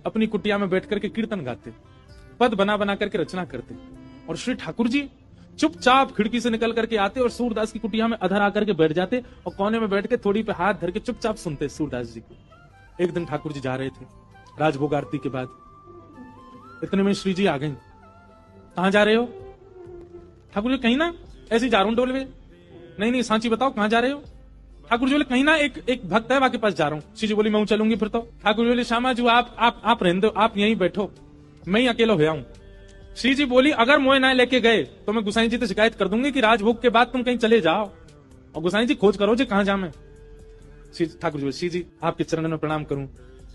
अपनी कुटिया में बैठ करके कीर्तन गाते, पद बना बना करके रचना करते। और श्री ठाकुर जी चुपचाप खिड़की से निकल करके आते और सूरदास की कुटिया में अधर आकर के बैठ जाते और कोने में बैठ के थोड़ी पे हाथ धर के चुपचाप सुनते सूरदास जी को। एक दिन ठाकुर जी जा रहे थे राजभोग आरती के बाद, इतने में श्री जी आ गई। कहां जा रहे हो? ठाकुर जी कहीं ना ऐसे ही जा रहा हूं डोलवे। नहीं नहीं सांची बताओ कहां जा रहे हो? ठाकुर जी बोले कहीं ना एक भक्त है के पास जा रहा हूं। श्री जी बोली मैं चलूंगी फिर तो। ठाकुर जी बोले श्यामा जी आप रहने दो, आप यहीं बैठो, मैं ही अकेला हो आऊं। श्री जी बोली अगर मोए ना लेके गए तो मैं गुसाई जी से शिकायत कर दूंगी कि राजभोग के बाद तुम कहीं चले जाओ और गुसाई जी खोज करो जी कहां जा मैं। ठाकुर जी बोले श्री जी आपके चरणों में प्रणाम करूं,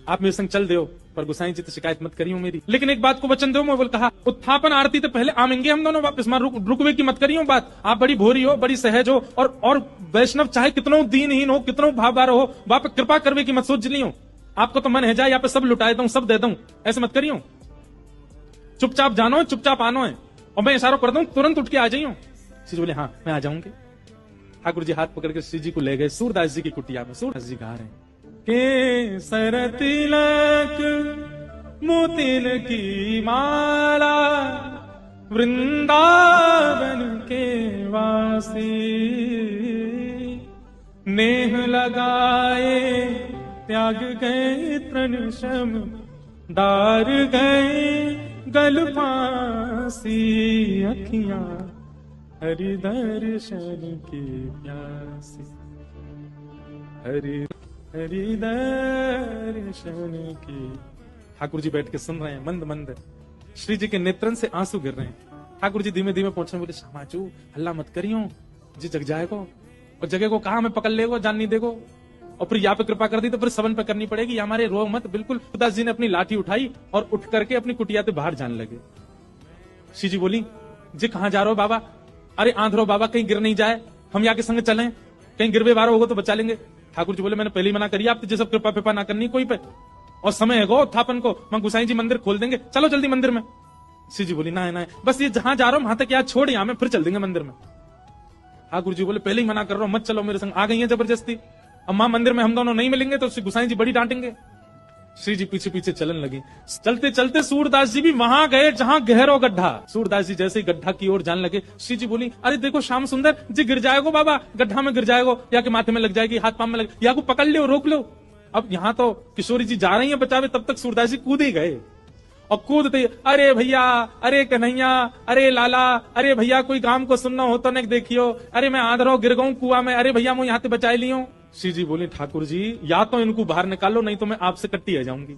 आप मेरे संग चल दो, पर गुसाई जी तो शिकायत मत करियो मेरी, लेकिन एक बात को वचन दो। मैं बोल कहा उत्थापन आरती तो पहले आमेंगे हम दोनों वापस, मां रुकवे की मत करियो बात। आप बड़ी भोरी हो, बड़ी सहज हो, और वैष्णव चाहे कितनों दीनहीन हो, कितनों भावबार हो, वाप कृपा करवे की मत सोच लियो। आपको तो मन है जाए यहाँ पे सब लुटाए दूं, सब दे दूं, ऐसे मत करियो। चुपचाप जानो है, चुपचाप आनो है, और मैं इशारा कर दूं तुरंत उठ के आ जाइयो। श्री जी बोले हाँ मैं आ जाऊंगी। ठाकुर जी हाथ पकड़ के श्री जी को ले गए सूरदास जी की कुटिया में। सूरदास जी गा रहे हैं के सर तिलक मोतिन की माला वृंदावन के वासी, नेह लगाए त्याग गए तृण शम डार गए गल फांसी, अखियां हरि दर्शन की प्यासी, हरि दर्शन की। ठाकुर जी बैठ के सुन रहे हैं मंद मंद, श्री जी के नेत्रन से आंसू गिर रहे हैं। ठाकुर जी धीमे धीमे पहुंचे, बोले श्यामाचू हल्ला मत करियो जी, जग जाएगो और जगह को कहा मैं पकड़ लेगो, जान नहीं देगो, और फिर यहाँ पे कृपा कर दी तो फिर सबन पे करनी पड़ेगी, हमारे रो मत। बिल्कुल सूरदास जी ने अपनी लाठी उठाई और उठ करके अपनी कुटिया से बाहर जाने लगे। श्री जी बोली जी कहां जा रहे हो बाबा? अरे आंधरो बाबा कहीं गिर नहीं जाए, हम यहाँ के संग चलें, कहीं गिरवे बारो होगा तो बचा लेंगे। ठाकुर जी बोले मैंने पहले ही मना करी आप जैसे कृपा पिपा ना करनी कोई पे, और समय है गो उत्थापन को, मैं गुसाई जी मंदिर खोल देंगे, चलो जल्दी मंदिर में। श्री जी बोली ना बस ये जहां जा रहा हूं वहां तक यार छोड़, यहां में फिर चल देंगे मंदिर में। ठाकुर जी बोले पहले ही मना कर रहा हूं मत चलो मेरे संग। आ गई है जबरदस्ती, अब मां मंदिर में हम दोनों नहीं मिलेंगे तो गुसाई जी बड़ी डांटेंगे। श्री जी पीछे पीछे चलन लगी। चलते चलते सूरदास जी भी वहां गए जहां गहरो गड्ढा। सूरदास जी जैसे ही गड्ढा की ओर जाने लगे, श्री जी बोली अरे देखो श्याम सुंदर जी गिर जाएगो बाबा, गड्ढा में गिर जाएगो, या के माथे में लग जाएगी, हाथ पांव में लग, या को पकड़ लो रोक लो। अब यहाँ तो किशोरी जी जा रही है बचावे, तब तक सूरदास जी कूद ही गए और कूदते अरे भैया, अरे कन्हैया, अरे लाला, अरे भैया कोई काम को सुनना हो तो न देखियो, अरे मैं आंधरो गिर गऊं कुआ में, अरे भैया मैं यहाँ से बचा लियो। श्री जी बोले ठाकुर जी या तो इनको बाहर निकालो नहीं तो मैं आपसे कट्टी आ जाऊंगी।